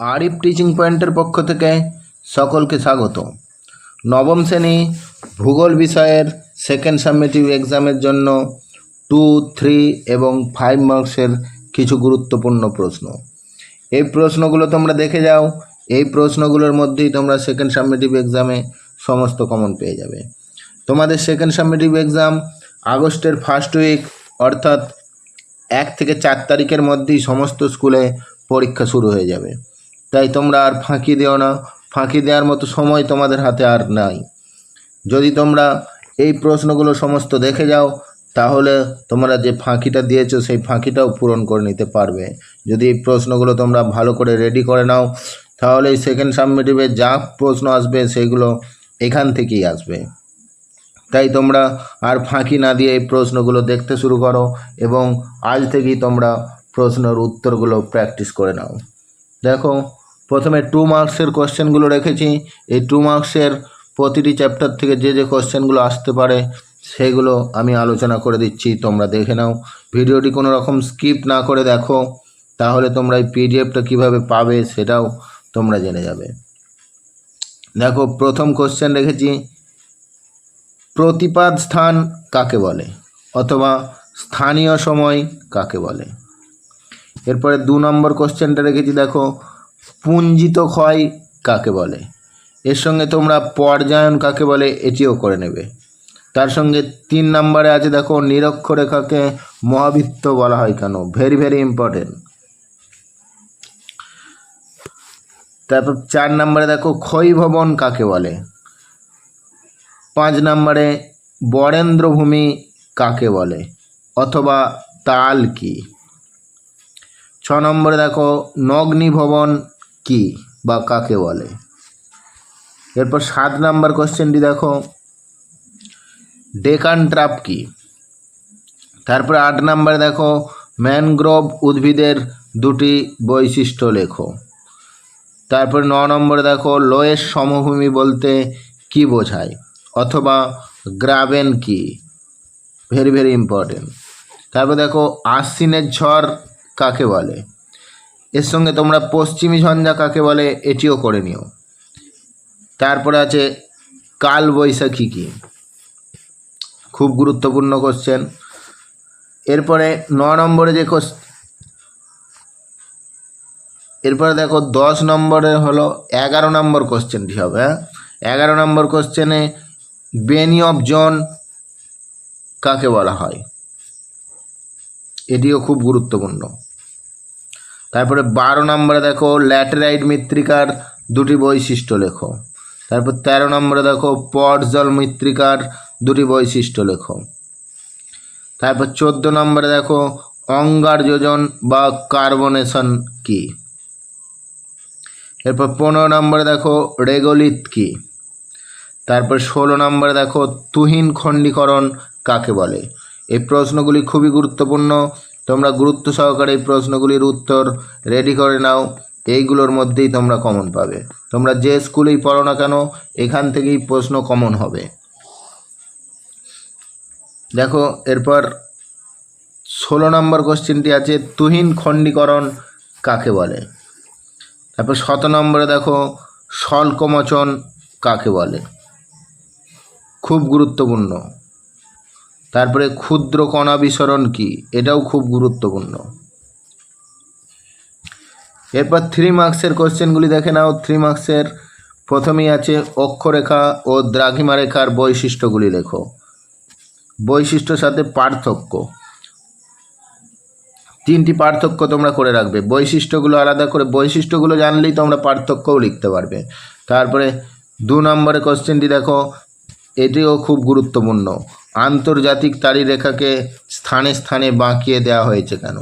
Arif teaching পয়েন্টের পক্ষ থেকে সকলকে স্বাগত। নবম শ্রেণী ভূগোল বিষয়ের সেকেন্ড সাবমিটিভ এক্সামের জন্য 2, 3 এবং 5 মার্কসের কিছু গুরুত্বপূর্ণ প্রশ্ন। এই প্রশ্নগুলো তোমরা দেখে যাও। এই প্রশ্নগুলোর মধ্যেই তোমরা সেকেন্ড সাবমিটিভ এক্সামে সমস্ত কমন পেয়ে যাবে। তোমাদের সেকেন্ড সাবমিটিভ এক্সাম আগস্টের ফার্স্ট উইক অর্থাৎ 1 থেকে 4 তারিখের মধ্যেই সমস্ত স্কুলে পরীক্ষা শুরু হয়ে যাবে। তাই তোমরা আর ফাঁকি দিও না, ফাঁকি দেওয়ার মতো সময় তোমাদের হাতে আর নাই। যদি তোমরা এই প্রশ্নগুলো সমস্ত দেখে যাও তাহলে তোমরা যে ফাঁকিটা দিয়েছো সেই ফাঁকিটাও পূরণ করে নিতে পারবে। যদি এই প্রশ্নগুলো তোমরা ভালো করে রেডি করে নাও তাহলে এই সেকেন্ড সাবমিটিভে যা প্রশ্ন আসবে সেগুলো এখান থেকেই আসবে। তাই তোমরা আর ফাঁকি না দিয়ে এই প্রশ্নগুলো দেখতে শুরু করো এবং আজ থেকেই তোমরা প্রশ্নের উত্তরগুলো প্র্যাকটিস করে নাও। দেখো, প্রথমে 2 মার্কসের কোশ্চেনগুলো রেখেছি। এই 2 মার্কসের প্রতিটি চ্যাপ্টার থেকে যে যে কোশ্চেনগুলো আসতে পারে সেগুলো আমি আলোচনা করে দিচ্ছি, তোমরা দেখে নাও। ভিডিওটি কোনো রকম স্কিপ না করে দেখো, তাহলে তোমরা এই পিডিএফটা কীভাবে পাবে সেটাও তোমরা জেনে যাবে। দেখো, প্রথম কোশ্চেন রেখেছি, প্রতিপাদ স্থান কাকে বলে অথবা স্থানীয় সময় কাকে বলে। এরপরে 2 নম্বর কোশ্চেনটা রেখেছি, দেখো, পুঞ্জিত ক্ষয় কাকে বলে। এর সঙ্গে তোমরা পর্যায়ন কাকে বলে এটিও করে নেবে। তার সঙ্গে 3 নম্বরে আছে, দেখো, নিরক্ষরেখাকে মহাবৃত্ত বলা হয় কেন, ভেরি ভেরি ইম্পর্টেন্ট। তারপর 4 নম্বরে দেখো, ক্ষয়ভবন কাকে বলে। 5 নম্বরে বরেন্দ্রভূমি কাকে বলে অথবা তাল কি। 6 নম্বরে দেখো, নগ্নিভবন কি বা কাকে বলে। এরপর 7 নম্বর কোশ্চেনটি দেখো, ডেকান ট্রাপ কি। তারপরে 8 নম্বরে দেখো, ম্যানগ্রোভ উদ্ভিদের 2টি বৈশিষ্ট্য লেখো। তারপরে 9 নম্বরে দেখো, লোয়েস সমভূমি বলতে কি বোঝায় অথবা গ্রাবেন কি, ভেরি ভেরি ইম্পর্টেন্ট। তারপর দেখো, আশ্বিনের ঝড় কাকে বলে। এর সঙ্গে তোমরা পশ্চিমী ঝঞ্ঝা কাকে বলে এটিও করে নিও। তারপরে আছে কাল বৈশাখী কি, খুব গুরুত্বপূর্ণ কোশ্চেন। এরপরে 9 নম্বরে যে এরপরে দেখো 10 নম্বরে হলো 11 নম্বর কোশ্চেনটি হবে। 11 নম্বর কোশ্চেনে বেনি অফ জোন কাকে বলা হয়, এটিও খুব গুরুত্বপূর্ণ। তারপরে 12 নম্বরে দেখো, ল্যাটেরাইট মৃত্তিকার 2টি বৈশিষ্ট্য লেখো। তারপর 13 নম্বরে দেখো, পটজল মৃত্তিকার 2টি বৈশিষ্ট্য লেখো। তারপর 14 নম্বরে দেখো, অঙ্গার যোজন বা কার্বনেশন কি। এরপর 15 নম্বরে দেখো, রেগোলিথ কি। তারপর 16 নম্বরে দেখো, তুহিন খণ্ডীকরণ কাকে বলে। এই প্রশ্নগুলি খুবই গুরুত্বপূর্ণ, তোমরা গুরুত্ব সহকারে এই প্রশ্নগুলির উত্তর রেডি করে নাও। এইগুলোর মধ্যেই তোমরা কমন পাবে। তোমরা যে স্কুলেই পড়ো না কেন এখান থেকেই প্রশ্ন কমন হবে। দেখো, এরপর 16 নম্বর কোশ্চেনটি আছে, তুহিন খণ্ডীকরণ কাকে বলে। তারপর 17 নম্বরে দেখো, স্বল্পমোচন কাকে বলে, খুব গুরুত্বপূর্ণ। তারপরে ক্ষুদ্র কণা বিসরণ কি, এটাও খুব গুরুত্বপূর্ণ। এরপর 3 মার্কসের কোশ্চেনগুলি দেখে নাও। 3 মার্কসের প্রথমেই আছে, অক্ষরেখা ও দ্রাঘিমা রেখার বৈশিষ্ট্যগুলি লেখো। বৈশিষ্ট্যর সাথে পার্থক্য, 3টি পার্থক্য তোমরা করে রাখবে। বৈশিষ্ট্যগুলো আলাদা করে, বৈশিষ্ট্যগুলো জানলেই তোমরা পার্থক্যও লিখতে পারবে। তারপরে 2 নম্বরের কোশ্চেনটি দেখো, এটিও খুব গুরুত্বপূর্ণ, আন্তর্জাতিক তারি রেখাকে স্থানে স্থানে বাঁকিয়ে দেওয়া হয়েছে কেন।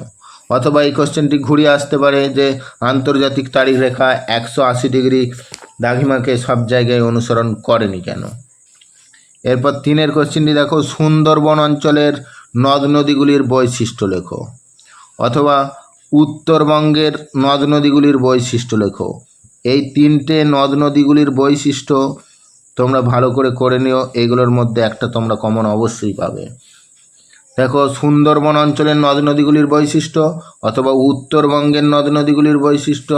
অথবা এই কোশ্চেনটি ঘুরিয়ে আসতে পারে যে আন্তর্জাতিক তারিখ রেখা 180 ডিগ্রি দ্রাঘিমাকে সব জায়গায় অনুসরণ করেনি কেন। এরপর 3 কোশ্চেনটি দেখো, সুন্দরবন অঞ্চলের নদ নদীগুলির বৈশিষ্ট্য লেখো অথবা উত্তরবঙ্গের নদ নদীগুলির বৈশিষ্ট্য লেখো। এই 3টে নদ নদীগুলির বৈশিষ্ট্য তোমরা ভালো করে করে নিও, এগুলোর মধ্যে একটা তোমরা কমন অবশ্যই পাবে। দেখো সুন্দরবন অঞ্চলের নদ নদীগুলির বৈশিষ্ট্য, অথবা উত্তরবঙ্গের নদ নদীগুলির বৈশিষ্ট্য,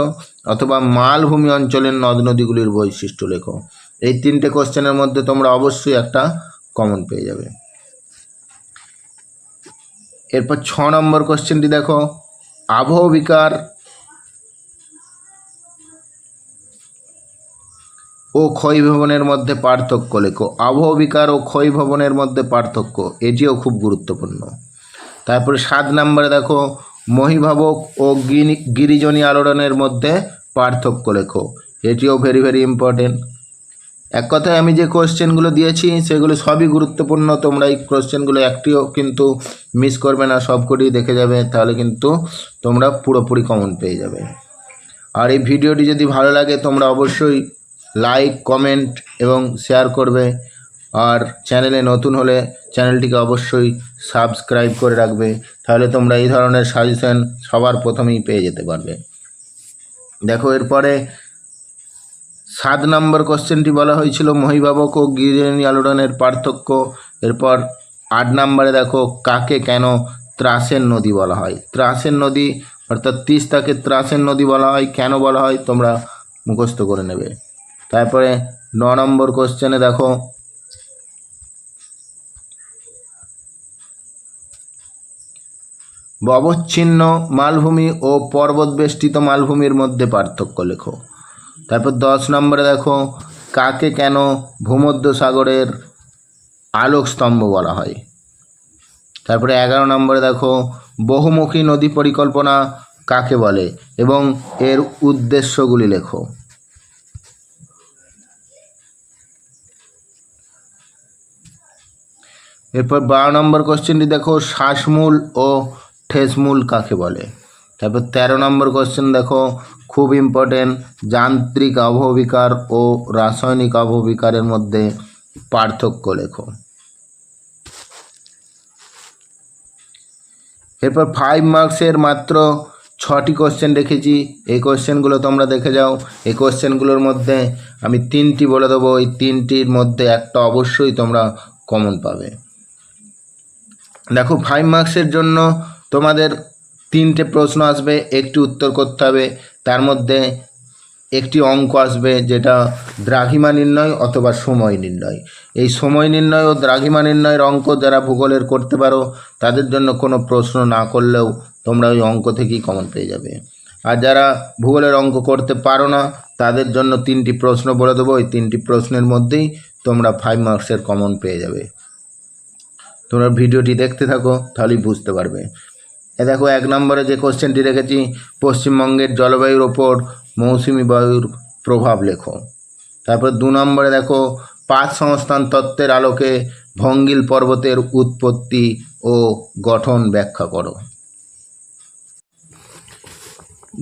অথবা মালভূমি অঞ্চলের নদ নদীগুলির বৈশিষ্ট্য লেখো। এই তিনটে কোশ্চেনের মধ্যে তোমরা অবশ্যই একটা কমন পেয়ে যাবে। এরপর 6 নম্বর কোশ্চেনটি দেখো, আবহবিকার ও ক্ষয়ভবনের মধ্যে পার্থক্য লেখো। আবহবিকার ও ক্ষয়ভবনের মধ্যে পার্থক্য, এটিও খুব গুরুত্বপূর্ণ। তারপরে 7 নম্বরে দেখো, মহীভাবক ও গিরিজনী আলোড়নের মধ্যে পার্থক্য লেখো, এটিও ভেরি ভেরি ইম্পর্টেন্ট। এক কথায় আমি যে কোশ্চেনগুলো দিয়েছি সেগুলো সবই গুরুত্বপূর্ণ। তোমরা এই কোশ্চেনগুলো একটিও কিন্তু মিস করবে না, সবকটি দেখে যাবে, তাহলে কিন্তু তোমরা পুরোপুরি কমন পেয়ে যাবে। আর এই ভিডিওটি যদি ভালো লাগে তোমরা অবশ্যই লাইক, কমেন্ট এবং শেয়ার করবে। আর চ্যানেলে নতুন হলে চ্যানেলটিকে অবশ্যই সাবস্ক্রাইব করে রাখবে, তাহলে তোমরা এই ধরনের সাজেশন সবার প্রথমেই পেয়ে যেতে পারবে। দেখো এরপরে 7 নম্বর কোশ্চেনটি বলা হয়েছিল মহীভাবক ও গিরিজনী আলোড়নের পার্থক্য। এরপর 8 নম্বরে দেখো, কাকে কেন ত্রাসের নদী বলা হয়। ত্রাসের নদী অর্থাৎ তিস্তাকে ত্রাসের নদী বলা হয়, কেন বলা হয় তোমরা মুখস্থ করে নেবে। তারপরে 9 নম্বর কোশ্চেনে দেখো, অবচ্ছিন্ন মালভূমি ও পর্বতবেষ্টিত মালভূমির মধ্যে পার্থক্য লেখো। তারপর 10 নম্বরে দেখো, কাকে কেন ভূমধ্যসাগরের আলোকস্তম্ভ বলা হয়। তারপরে 11 নম্বরে দেখো, বহুমুখী নদী পরিকল্পনা কাকে বলে এবং এর উদ্দেশ্যগুলি লেখো। এরপর 12 নম্বর কোশ্চেনটি দেখো, শ্বাসমূল ও ঠেসমূল কাকে বলে। তারপর 13 নম্বর কোশ্চেন দেখো, খুব ইম্পর্টেন্ট, যান্ত্রিক আবহবিকার ও রাসায়নিক আবহবিকারের মধ্যে পার্থক্য লেখো। এরপর 5 মার্কসের মাত্র 6টি কোশ্চেন রেখেছি, এই কোশ্চেনগুলো তোমরা দেখে যাও। এই কোশ্চেনগুলোর মধ্যে আমি 3টি বলে দেবো, এই 3টির মধ্যে একটা অবশ্যই তোমরা কমন পাবে। দেখো 5 মার্কসের জন্য তোমাদের 3টে প্রশ্ন আসবে, একটি উত্তর করতে হবে, তার মধ্যে একটি অঙ্ক আসবে যেটা দ্রাঘিমা নির্ণয় অথবা সময় নির্ণয়। এই সময় নির্ণয় ও দ্রাঘিমা নির্ণয়ের অঙ্ক যারা ভূগোলের করতে পারো তাদের জন্য কোনো প্রশ্ন না করলেও তোমরা ওই অঙ্ক থেকেই কমন পেয়ে যাবে। আর যারা ভূগোলের অঙ্ক করতে পারো না তাদের জন্য 3টি প্রশ্ন বলে দেবো, ওই 3টি প্রশ্নের মধ্যেই তোমরা 5 মার্কসের কমন পেয়ে যাবে। তোমরা ভিডিওটি দেখতে থাকো, তাহলেই বুঝতে পারবে। দেখো 1 নম্বরে যে কোশ্চেনটি রেখেছি, পশ্চিমবঙ্গের জলবায়ুর ওপর মৌসুমি বায়ুর প্রভাব লেখো। তারপর 2 নম্বরে দেখো, পাঁচ সংস্থান তত্ত্বের আলোকে ভঙ্গিল পর্বতের উৎপত্তি ও গঠন ব্যাখ্যা করো।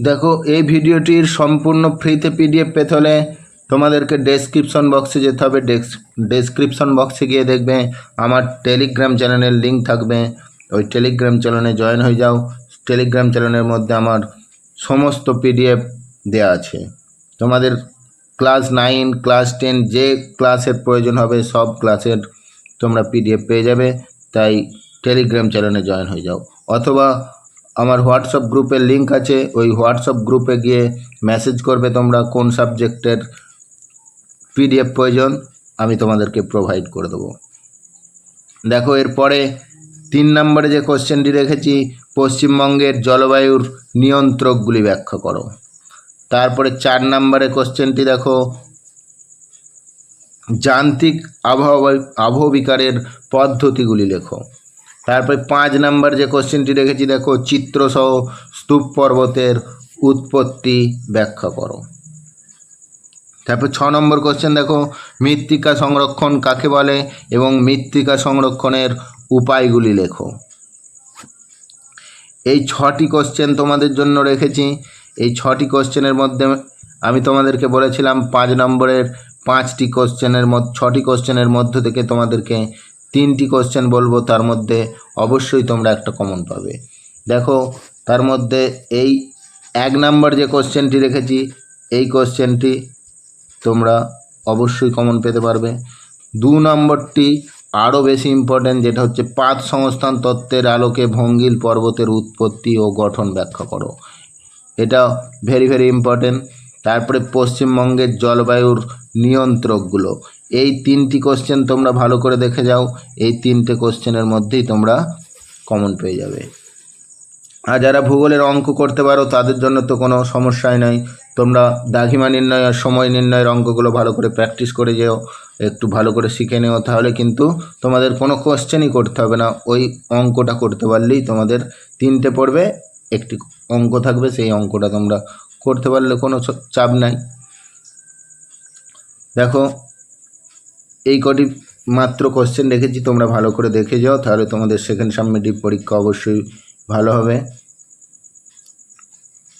দেখো এই ভিডিওটির সম্পূর্ণ ফ্রিতে পিডিএফ পেতে হলে তোমাদেরকে ডেসক্রিপশন বক্সে যেতে হবে। ডেসক্রিপশন বক্সে গিয়ে দেখবে আমার টেলিগ্রাম চ্যানেলের লিঙ্ক থাকবে, ওই টেলিগ্রাম চ্যানেলে জয়েন হয়ে যাও। টেলিগ্রাম চ্যানেলের মধ্যে আমার সমস্ত পিডিএফ দেওয়া আছে। তোমাদের ক্লাস 9, ক্লাস 10 যে ক্লাসের প্রয়োজন হবে সব ক্লাসের তোমরা পিডিএফ পেয়ে যাবে, তাই টেলিগ্রাম চ্যানেলে জয়েন হয়ে যাও। অথবা আমার হোয়াটসঅ্যাপ গ্রুপের লিঙ্ক আছে, ওই হোয়াটসঅ্যাপ গ্রুপে গিয়ে মেসেজ করবে তোমরা কোন সাবজেক্টের পিডিএফ প্রয়োজন, আমি তোমাদেরকে প্রোভাইড করে দেবো। দেখো এরপরে 3 নম্বরে যে কোশ্চেনটি রেখেছি, পশ্চিমবঙ্গের জলবায়ুর নিয়ন্ত্রকগুলি ব্যাখ্যা করো। তারপরে 4 নম্বরে কোশ্চেনটি দেখো, যান্ত্রিক আবহবিকারের পদ্ধতিগুলি লেখো। তারপরে 5 নম্বর যে কোশ্চেনটি রেখেছি দেখো, চিত্রসহ স্তূপ পর্বতের উৎপত্তি ব্যাখ্যা করো। তারপর 6 নম্বর কোশ্চেন দেখো, মৃত্তিকা সংরক্ষণ কাকে বলে এবং মৃত্তিকা সংরক্ষণের উপায়গুলি লেখো। এই 6টি কোশ্চেন তোমাদের জন্য রেখেছি। এই 6টি কোশ্চেনের মধ্যে আমি তোমাদেরকে বলেছিলাম 5 নম্বরের 6টি কোশ্চেনের মধ্য থেকে তোমাদেরকে 3টি কোশ্চেন বলবো, তার মধ্যে অবশ্যই তোমরা একটা কমন পাবে। দেখো তার মধ্যে এই 1 নম্বর যে কোশ্চেনটি রেখেছি এই কোশ্চেনটি তোমরা অবশ্যই কমন পেতে পারবে। 2 নম্বরটি আরও বেশি ইম্পর্ট্যান্ট, যেটা হচ্ছে পাত সংস্থান তত্ত্বের আলোকে ভঙ্গিল পর্বতের উৎপত্তি ও গঠন ব্যাখ্যা করো। এটা ভেরি ভেরি ইম্পর্ট্যান্ট। তারপরে পশ্চিমবঙ্গের জলবায়ুর নিয়ন্ত্রকগুলো, এই 3টি কোশ্চেন তোমরা ভালো করে দেখে যাও। এই 3টে কোশ্চেনের মধ্যেই তোমরা কমন পেয়ে যাবে। আর যারা ভূগোলের অঙ্ক করতে পারো তাদের জন্য তো কোনো সমস্যাই নাই। তোমরা দ্রাঘিমা নির্ণয় আর সময় নির্ণয়ের অঙ্কগুলো ভালো করে প্র্যাকটিস করে যেও, একটু ভালো করে শিখে নেও, তাহলে কিন্তু তোমাদের কোনো কোশ্চেনই করতে হবে না। ওই অঙ্কটা করতে পারলেই তোমাদের 3টে পড়বে, একটি অঙ্ক থাকবে, সেই অঙ্কটা তোমরা করতে পারলে কোনো চাপ নাই। দেখো এই কটি মাত্র কোশ্চেন রেখেছি, তোমরা ভালো করে দেখে যাও, তাহলে তোমাদের সেকেন্ড সাবমিটিভ পরীক্ষা অবশ্যই ভালো হবে।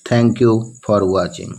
Thank you for watching.